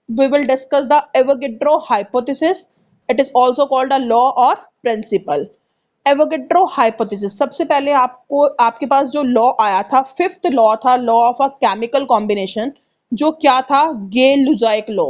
we will discuss the Avogadro hypothesis. It is also called a law or principle. Avogadro hypothesis, सबसे पहले आपको आपके पास जो लॉ आया था, फिफ्थ लॉ था, law of a chemical combination, जो क्या था, Gay Lussac law.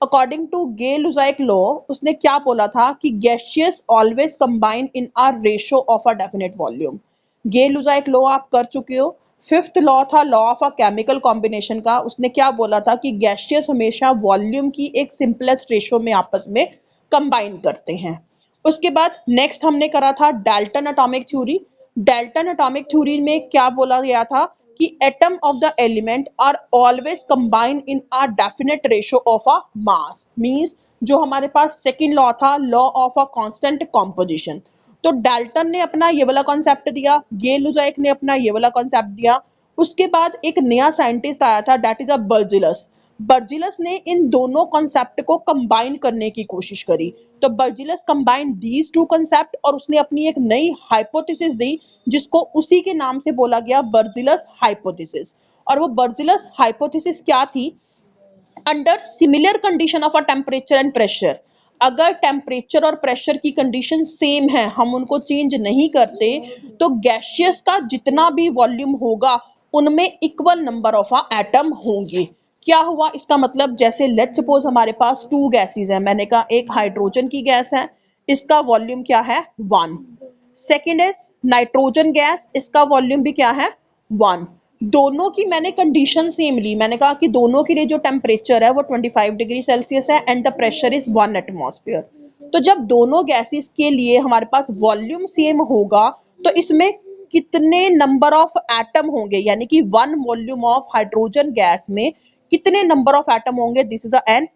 According to Gay Lussac law, उसने क्या बोला था कि gaseous always combine in a ratio of a definite volume. Gay Lussac law आप कर चुके हो। फिफ्थ लॉ था law of a chemical combination का, उसने क्या बोला था कि गैसियस हमेशा वॉल्यूम की एक सिंपलेस्ट रेशो में आपस में कंबाइन करते हैं। उसके बाद नेक्स्ट हमने करा था Dalton atomic theory. Dalton atomic theory में क्या बोला गया था कि atom of the element are always combine in a definite ratio of a mass. Means जो हमारे पास सेकंड लॉ था, law of a constant composition. तो डाल्टन ने अपना ये वाला कॉन्सेप्ट दिया, गे लुजाइक ने अपना ये वाला कॉन्सेप्ट दिया। उसके बाद एक नया साइंटिस्ट आया था, दैट इज अ बर्जिलस। बर्जिलस ने इन दोनों कॉन्सेप्ट को कंबाइन करने की कोशिश करी। तो बर्जिलस कंबाइन दीज टू कॉन्सेप्ट और उसने अपनी एक नई हाइपोथेसिस दी, जिसको उसी के नाम से बोला गया बर्जिलस हाइपोथेसिस। और वो बर्जिलस हाइपोथेसिस क्या थी? Under similar condition of a temperature and pressure, अगर टेम्परेचर और प्रेशर की कंडीशन सेम है, हम उनको चेंज नहीं करते, तो गैसियस का जितना भी वॉल्यूम होगा उनमें इक्वल नंबर ऑफ एटम होंगे। क्या हुआ इसका मतलब? जैसे लेट सपोज हमारे पास टू गैसेस है, मैंने कहा एक हाइड्रोजन की गैस है, इसका वॉल्यूम क्या है? 1। सेकेंड है नाइट्रोजन गैस, इसका वॉल्यूम भी क्या है? 1। दोनों की मैंने कंडीशन सेम ली, मैंने कहा कि दोनों के लिए जो टेम्परेचर है वो 25 डिग्री सेल्सियस है and the pressure is 1 atmosphere. तो जब दोनों गैसेस के लिए हमारे पास वॉल्यूम सेम होगा, तो इसमें कितने नंबर ऑफ एटम होंगे, यानी कि 1 वॉल्यूम ऑफ हाइड्रोजन गैस में कितने नंबर ऑफ एटम होंगे? This is an.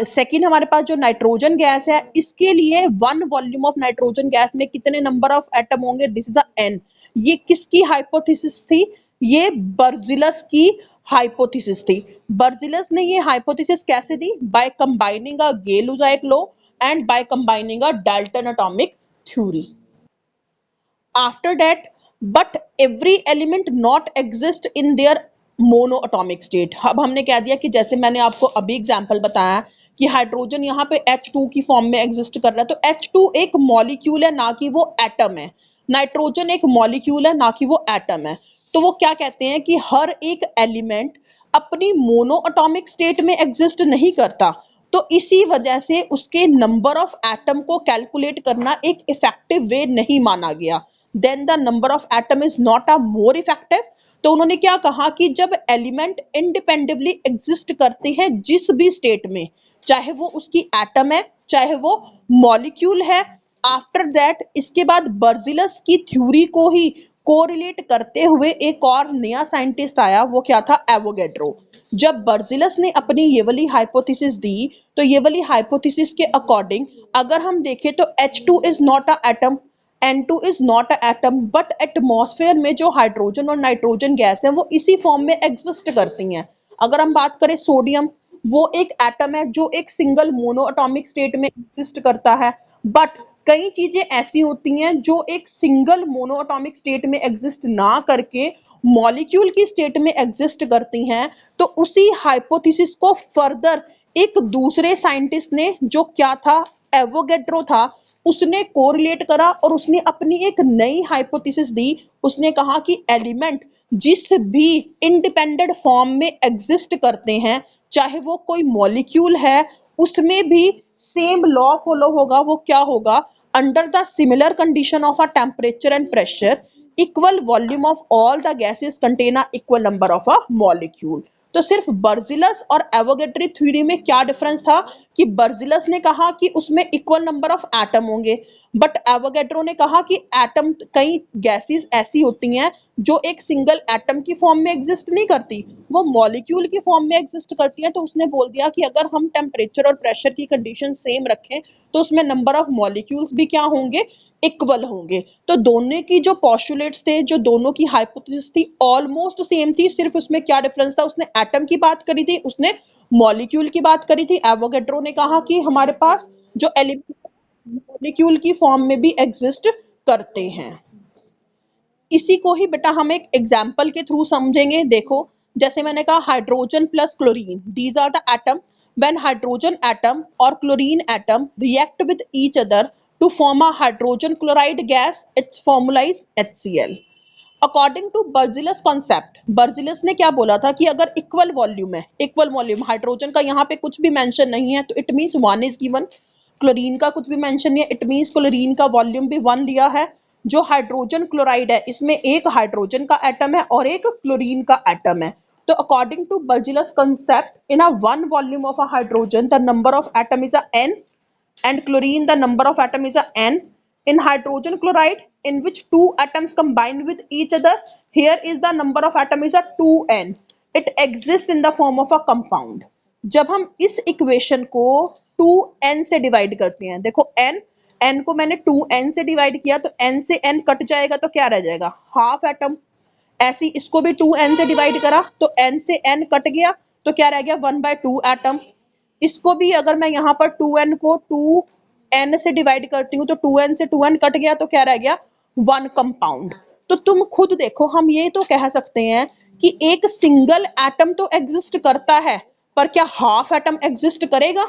सेकेंड हमारे पास जो नाइट्रोजन गैस है, इसके लिए 1 वॉल्यूम ऑफ नाइट्रोजन गैस में कितने नंबर ऑफ एटम होंगे? This is an. ये किसकी हाइपोथेसिस थी? ये बर्जिलस की हाइपोथेसिस थी। बर्जिलस ने ये हाइपोथेसिस कैसे दी? By combining a Gay Lussac law and by combining a Dalton atomic theory. After that, but every element not exist in their monoatomic state. अब हमने कह दिया कि जैसे मैंने आपको अभी एग्जांपल बताया कि हाइड्रोजन यहाँ पे H2 की फॉर्म में एग्जिस्ट कर रहा है, तो H2 एक मॉलिक्यूल है, ना कि वो एटम है। नाइट्रोजन एक मॉलिक्यूल है, ना कि वो एटम है। तो वो क्या कहते हैं कि हर एक एलिमेंट अपनी मोनोअटोमिक स्टेट में एग्जिस्ट नहीं करता, तो इसी वजह से उसके नंबर ऑफ एटम को कैलकुलेट करना एक इफेक्टिव वे नहीं माना गया। Then the number of atom is not a more effective. तो उन्होंने क्या कहा कि जब एलिमेंट इंडिपेंडेंटली एग्जिस्ट करते हैं जिस भी स्टेट में, चाहे वो उसकी एटम है, चाहे वो मॉलिक्यूल है, आफ्टर दैट इसके बाद बर्जिलस की थ्योरी को ही कोरिलेट करते हुए एक और नया साइंटिस्ट आया, वो क्या था? एवोगेड्रो। जब बर्जिलस ने अपनी ये वाली हाइपोथेसिस दी, तो ये वाली हाइपोथेसिस के अकॉर्डिंग अगर हम देखें तो H2 is not a atom, N2 is not a atom, but atmosphere में जो हाइड्रोजन और नाइट्रोजन गैस है वो इसी फॉर्म में एग्जिस्ट करती हैं। अगर हम बात करें सोडियम, वो एक एटम है जो एक सिंगल मोनोअटोमिक स्टेट में एग्जिस्ट करता है, बट कई चीजें ऐसी होती हैं जो एक सिंगल मोनोअटोमिक स्टेट में एग्जिस्ट ना करके मॉलिक्यूल की स्टेट में एग्जिस्ट करती हैं। तो उसी हाइपोथेसिस को फर्दर एक दूसरे साइंटिस्ट ने, जो क्या था, एवोगेड्रो था, उसने कोरिलेट करा और उसने अपनी एक नई हाइपोथेसिस दी। उसने कहा कि एलिमेंट जिस भी इंडिपेंडेंट फॉर्म में एग्जिस्ट करते हैं, चाहे वो कोई मॉलिक्यूल है, उसमें भी सेम लॉ फॉलो होगा। वो क्या होगा? Under the similar condition of a temperature and pressure, equal volume of all the gases contain a equal number of a molecule. तो सिर्फ बर्जिलस और एवोगेड्रो थ्योरी में क्या डिफरेंस था कि बर्जिलस ने कहा कि उसमें इक्वल नंबर ऑफ एटम होंगे, बट एवोगेड्रो ने कहा कि एटम, कई गैसेस ऐसी होती हैं जो एक सिंगल एटम की फॉर्म में एग्जिस्ट नहीं करती, वो मॉलिक्यूल की फॉर्म में एग्जिस्ट करती हैं। तो उसने बोल दिया कि अगर हम टेम्परेचर और प्रेशर की कंडीशन सेम रखें, तो उसमें नंबर ऑफ मॉलिक्यूल्स भी क्या होंगे? इक्वल होंगे। तो दोनों की जो पोस्टुलेट्स थे, जो दोनों की हाइपोथेसिस थी, ऑलमोस्ट सेम थी। सिर्फ उसमें क्या डिफरेंस था? उसने एटम की बात करी थी, उसने मॉलिक्यूल की बात करी थी। एवोगेड्रो ने कहा कि हमारे पास जो एलिमेंट मॉलिक्यूल की फॉर्म में भी एग्जिस्ट करते हैं। इसी को ही बेटा हम एक एग्जाम्पल के थ्रू समझेंगे। देखो, जैसे मैंने कहा hydrogen plus chlorine, these are the atom, when hydrogen atom or chlorine atom react with each other to form a hydrogen chloride gas, its formula is HCl. According to Berzelius concept, Berzelius ने क्या बोला था कि अगर equal volume है, equal volume hydrogen का यहाँ पे कुछ भी मेंशन नहीं है तो it means 1 is given, chlorine का कुछ भी मेंशन नहीं है, इट मींस क्लोरीन का वॉल्यूम भी 1 दिया है। जो हाइड्रोजन क्लोराइड है इसमें एक हाइड्रोजन का एटम है और एक क्लोरीन का एटम है। तो according to Berzelius concept, in a one volume of a hydrogen the number of atom is a n and chlorine the number of atom is a n. In hydrogen chloride in which two atoms combine with each other, here is the number of atom is a 2n. It exists in the form of a compound. जब हम इस equation को 2n से divide करते हैं, देखो n को मैंने 2n से डिवाइड किया तो n से n कट जाएगा तो क्या रह जाएगा, हाफ एटम। ऐसे इसको भी 2n से डिवाइड करा तो n से n कट गया तो क्या रह गया 1/2 एटम। इसको भी अगर मैं यहाँ पर 2n को 2n से डिवाइड करती हूँ तो 2n से 2n कट गया तो क्या रह गया 1 कंपाउंड। तो तुम खुद देखो, हम ये तो कह सकते हैं कि एक सिंगल एटम तो एग्जिस्ट करता है, पर क्या हाफ एटम एग्जिस्ट करेगा,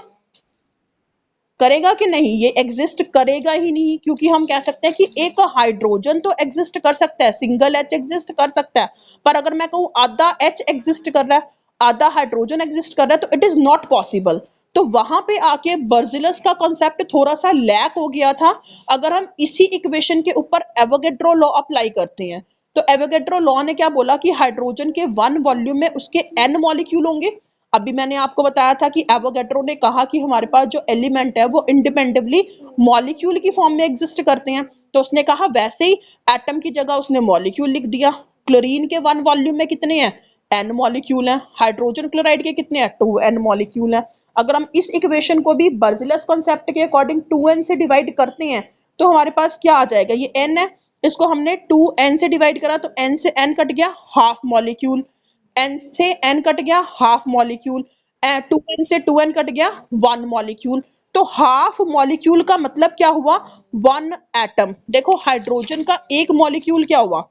करेगा कि नहीं, ये एग्जिस्ट करेगा ही नहीं। क्योंकि हम कह सकते हैं कि एक हाइड्रोजन तो एग्जिस्ट कर सकता है, सिंगल एच एग्जिस्ट कर सकता है, पर अगर मैं कहूँ आधा एच एग्जिस्ट कर रहा है, आधा हाइड्रोजन एग्जिस्ट कर रहा है, तो इट इज नॉट पॉसिबल। तो वहां पे आके बर्जिलस का कॉन्सेप्ट थोड़ा सा लैक हो गया था। अगर हम इसी इक्वेशन के ऊपर एवोगेड्रो लॉ अप्लाई करते हैं तो एवोगेड्रो लॉ ने क्या बोला कि हाइड्रोजन के 1 वॉल्यूम में उसके n मॉलिक्यूल होंगे। अभी मैंने आपको बताया था कि एवोगेड्रो ने कहा कि हमारे पास जो एलिमेंट है वो इंडिपेंडेंटली मॉलिक्यूल की फॉर्म में एग्जिस्ट करते हैं, तो उसने कहा वैसे ही एटम की जगह उसने मॉलिक्यूल लिख दिया। क्लोरीन के 1 वॉल्यूम में कितने हैं, n मॉलिक्यूल हैं। हाइड्रोजन क्लोराइड के कितने हैं, 2n मॉलिक्यूल हैं। अगर हम इस इक्वेशन को भी बर्जिलस कॉन्सेप्ट के अकॉर्डिंग 2n से डिवाइड करते हैं तो हमारे पास क्या आ जाएगा, ये n है, इसको हमने 2n से डिवाइड करा तो n से n कट गया हाफ मॉलिक्यूल, n से n कट गया हाफ मॉलिक्यूल, 2n से 2n कट गया 1 मॉलिक्यूल। तो हाफ मॉलिक्यूल का मतलब क्या हुआ, 1 एटम। देखो हाइड्रोजन का एक मॉलिक्यूल क्या हुआ,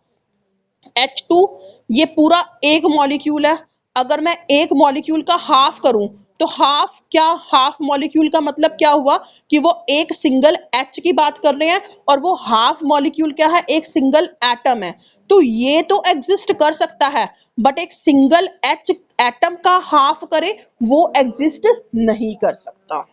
H2, ये पूरा एक मॉलिक्यूल है। अगर मैं एक मॉलिक्यूल का हाफ करूं तो हाफ क्या, हाफ मॉलिक्यूल का मतलब क्या हुआ कि वो एक सिंगल H की बात कर रहे हैं और वो हाफ मॉलिक्यूल क्या है, एक सिंगल एटम है। तो ये तो एग्जिस्ट कर सकता है, बट एक सिंगल H एटम का हाफ करे वो एग्जिस्ट नहीं कर सकता।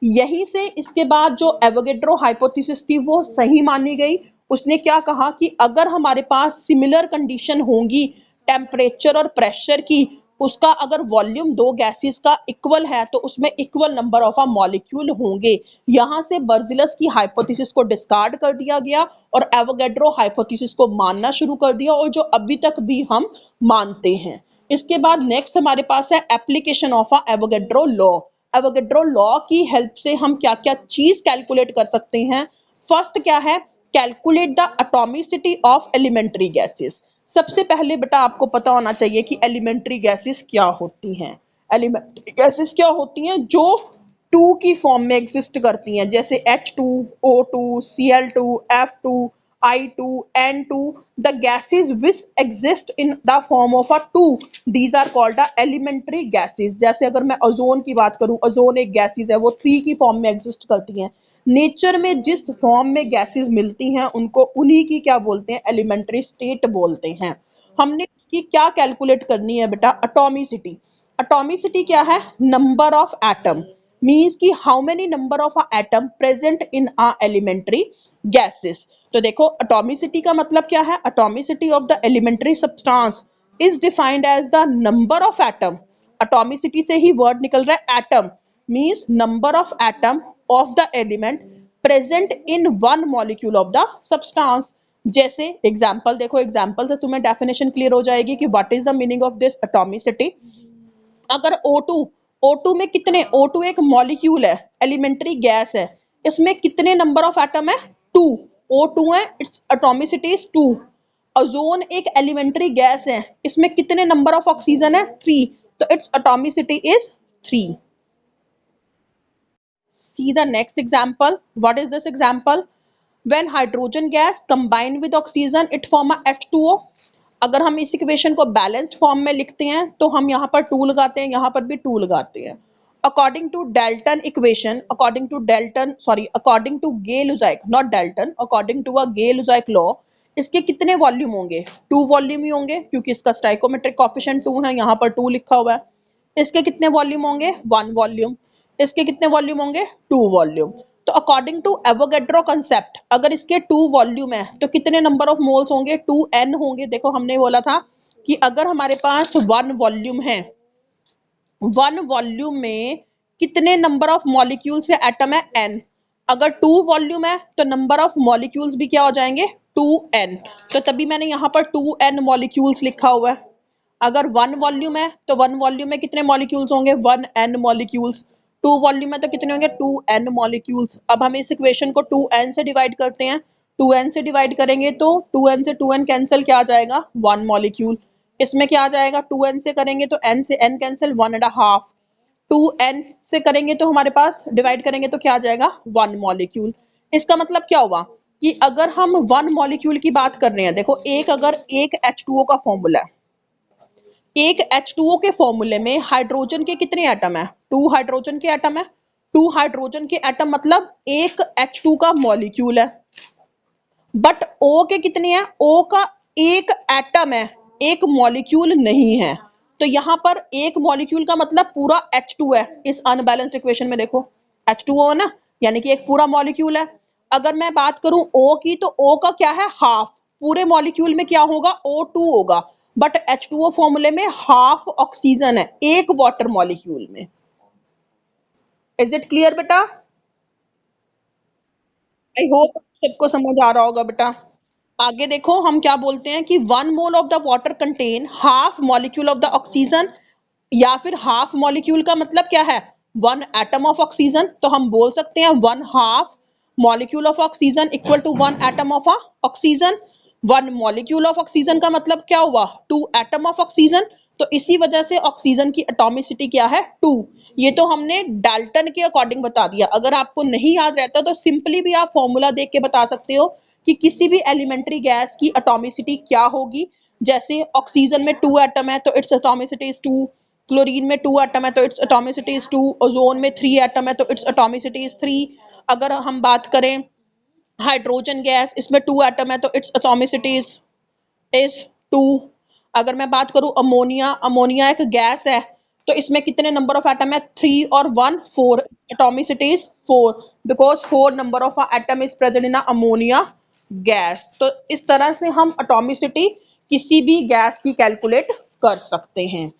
यहीं से इसके बाद जो एवोगेड्रो हाइपोथेसिस थी वो सही मानी गई। उसने क्या कहा कि अगर हमारे पास सिमिलर कंडीशन होंगी टेम्परेचर और प्रेशर की, उसका अगर वॉल्यूम दो गैसेस का इक्वल है तो उसमें equal number of a molecule होंगे। यहाँ से बर्जिलस की हाइपोथेसिस को डिस्कार्ड कर दिया गया और एवोगेड्रो हाइपोथेसिस को मानना शुरू कर दिया, और जो अभी तक भी हम मानते हैं। इसके बाद नेक्स्ट हमारे पास है application of a Avogadro law. Avogadro law की हेल्प से हम क्या क्या चीज कैलकुलेट कर सकते हैं। फर्स्ट क्या है, calculate the atomicity of elementary gases. सबसे पहले बेटा आपको पता होना चाहिए कि एलिमेंट्री गैसेस क्या होती हैं। एलिमेंट्री गैसेस क्या होती हैं, जो 2 की फॉर्म में एग्जिस्ट करती हैं, जैसे H2, O2, Cl2, F2, I2, N2, the gases which exist in the form of a 2, these are called the elementary gases। जैसे अगर मैं ओजोन की बात करूं, ओजोन एक गैसेस है, वो 3 की फॉर्म में एग्जिस्ट करती हैं। नेचर में जिस फॉर्म में गैसेस मिलती हैं उनको उन्हीं की क्या बोलते हैं, एलिमेंट्री स्टेट बोलते हैं। हमने की क्या कैलकुलेट करनी है बेटा, एटॉमिसिटी। एटॉमिसिटी क्या है, नंबर ऑफ एटम, मीन्स कि how many number of atom present in a elementary gases. तो देखो एटॉमिसिटी का मतलब क्या है, atomicity of the elementary substance is defined as the number of atom. Atomicity से ही वर्ड निकल रहा है, atom means number of atom of the element present in one molecule of the substance. जैसे एग्जाम्पल देखो, एग्जाम्पल से तुम्हें definition clear हो जाएगी कि what is the meaning of this atomicity. अगर O2 में कितने, O2 एक मॉलिक्यूल है, एलिमेंट्री गैस है, इसमें कितने नंबर ऑफ एटम है, 2, O2 है, इट्स एटॉमिसिटी इज 2। ओजोन एक एलिमेंट्री गैस है, इसमें कितने नंबर ऑफ ऑक्सीजन है, 3, तो it's atomicity is 3। See the next example. What is this example? When hydrogen gas combine with oxygen, it form a H2O. अगर हम इस इक्वेशन को बैलेंस्ड फॉर्म में लिखते हैं तो हम यहाँ पर 2 लगाते हैं, यहाँ पर भी 2 लगाते हैं। According to Dalton equation, according to Gay Lussac, not Dalton, according to a Gay Lussac law, इसके कितने वॉल्यूम होंगे? 2 वॉल्यूम ही होंगे, क्योंकि इसका स्टाइकोमेट्रिक कोएफिशिएंट 2 है, यहाँ पर 2 लिखा हुआ है। इसके कितने वॉल्यूम होंगे? 1 वॉल्यूम। इसके कितने वॉल्यूम होंगे? 2 वॉल्यूम। तो अकॉर्डिंग टू एवोगैड्रो कंसेप्ट, अगर इसके 2 वॉल्यूम है तो कितने नंबर ऑफ मोल्स होंगे? 2n होंगे। देखो हमने बोला था कि अगर हमारे पास 1 वॉल्यूम है, 1 वॉल्यूम में कितने नंबर ऑफ मॉलिक्यूल्स या एटम है? n। अगर 2 वॉल्यूम है तो नंबर ऑफ मॉलिक्यूल्स भी क्या हो जाएंगे? 2n। तो तभी मैंने यहाँ पर 2n मॉलिक्यूल्स लिखा हुआ है। अगर 1 वॉल्यूम है तो 1 वॉल्यूम में कितने मॉलिक्यूल्स होंगे? 1n molecules. 2 वॉल्यूम में तो कितने होंगे? 2n molecules. अब हम इस इक्वेशन को 2n से डिवाइड करते हैं। 2n से डिवाइड करेंगे तो 2n से 2n कैंसिल, क्या आ जाएगा? 1 मॉलिक्यूल। इसमें क्या आ जाएगा? 2n से करेंगे तो n से n कैंसिल, 1.5। 2n से करेंगे तो हमारे पास डिवाइड करेंगे तो क्या आ जाएगा? 1 मॉलिक्यूल। इसका मतलब क्या हुआ कि अगर हम 1 मॉलिक्यूल की बात कर रहे हैं, देखो अगर एक H2O का फॉर्मूला है, एक H2O के फॉर्मूले में हाइड्रोजन के कितने एटम है? 2 हाइड्रोजन के एटम है। 2 हाइड्रोजन के एटम मतलब एक H2 का मॉलिक्यूल है। बट O के कितने हैं? O का एक एटम है, एक मॉलिक्यूल नहीं है। तो यहाँ पर एक मॉलिक्यूल का मतलब पूरा H2 है। इस अनबैलेंस्ड इक्वेशन में देखो H2O है ना, यानी कि एक पूरा मॉलिक्यूल है। अगर मैं बात करूं O की, तो O का क्या है? हाफ। पूरे मॉलिक्यूल में क्या होगा? O2 होगा। बट H2O फॉर्मूले में हाफ ऑक्सीजन है एक वाटर मॉलिक्यूल में। इज इट क्लियर बेटा? आई होप सबको समझ आ रहा होगा बेटा। आगे देखो हम क्या बोलते हैं कि 1 mole of the water contain half molecule of the oxygen, या फिर हाफ मॉलिक्यूल का मतलब क्या है? 1 एटम ऑफ ऑक्सीजन। तो हम बोल सकते हैं 1 half molecule of oxygen equal to 1 atom of oxygen. 1 molecule of oxygen का मतलब क्या हुआ? 2 एटम ऑफ ऑक्सीजन। तो इसी वजह से ऑक्सीजन की एटॉमिसिटी क्या है? 2। ये तो हमने डाल्टन के अकॉर्डिंग बता दिया। अगर आपको नहीं याद रहता तो सिंपली भी आप फॉर्मूला देख के बता सकते हो कि किसी भी एलिमेंट्री गैस की एटॉमिसिटी क्या होगी। जैसे ऑक्सीजन में 2 एटम है तो इट्स एटॉमिसिटी इज 2, क्लोरीन में 2 एटम है तो इट्स एटॉमिसिटी इज 2, ओजोन में 3 एटम है तो इट्स एटॉमिसिटी इज 3। अगर हम बात करें हाइड्रोजन गैस, इसमें 2 एटम है तो इट्स एटॉमिसिटी इज 2। अगर मैं बात करूं अमोनिया, अमोनिया एक गैस है तो इसमें कितने नंबर ऑफ एटम है? 3 और 1 4, atomicity is 4, because 4 number of atom is present in ammonia gas. तो इस तरह से हम एटॉमिसिटी किसी भी गैस की कैलकुलेट कर सकते हैं।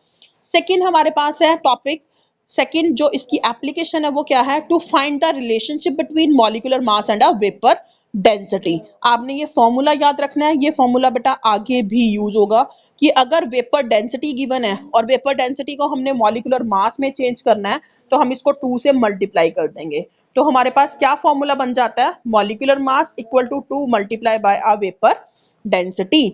सेकंड हमारे पास है टॉपिक, सेकंड जो इसकी एप्लीकेशन है वो क्या है? To find the relationship between molecular mass and a vapour density. आपने ये फॉर्मूला याद रखना है, ये फॉर्मूला बेटा आगे भी यूज होगा कि अगर वेपर डेंसिटी गिवन है और वेपर डेंसिटी को हमने मॉलिक्यूलर मास में चेंज करना है तो हम इसको 2 से मल्टीप्लाई कर देंगे। तो हमारे पास क्या फॉर्मूला बन जाता है? Molecular mass equal to 2 multiply by a vapour density.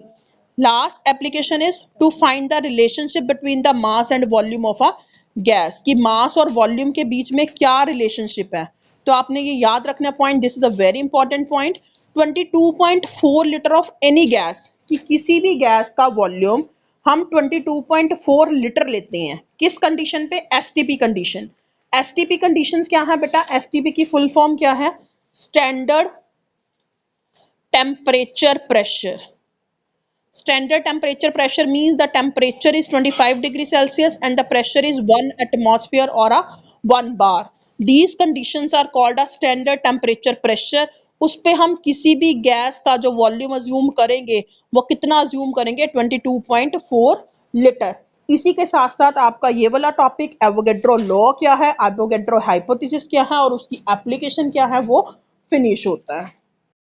Last application is to find the relationship between the mass and volume of a gas, कि मास और वॉल्यूम के बीच में क्या रिलेशनशिप है। तो आपने ये याद रखना point, this is a very important point. 22.4 litre of any gas, कि किसी भी गैस का वॉल्यूम हम 22.4 लीटर लेते हैं। किस कंडीशन पे? STP condition. एसटीपी कंडीशंस क्या है बेटा? एसटीपी की फुल फॉर्म क्या है? Standard temperature pressure. Standard temperature pressure means the temperature is 25 degrees Celsius and the pressure is 1 atmosphere or a 1 bar. These conditions are called a standard temperature pressure. उस पे हम किसी भी gas का जो volume assume करेंगे वो कितना अज्यूम करेंगे? 22.4 लीटर। इसी के साथ साथ आपका ये वाला टॉपिक एवोगैड्रो लॉ क्या है, एवोगैड्रो हाइपोथेसिस क्या है और उसकी एप्लीकेशन क्या है वो फिनिश होता है।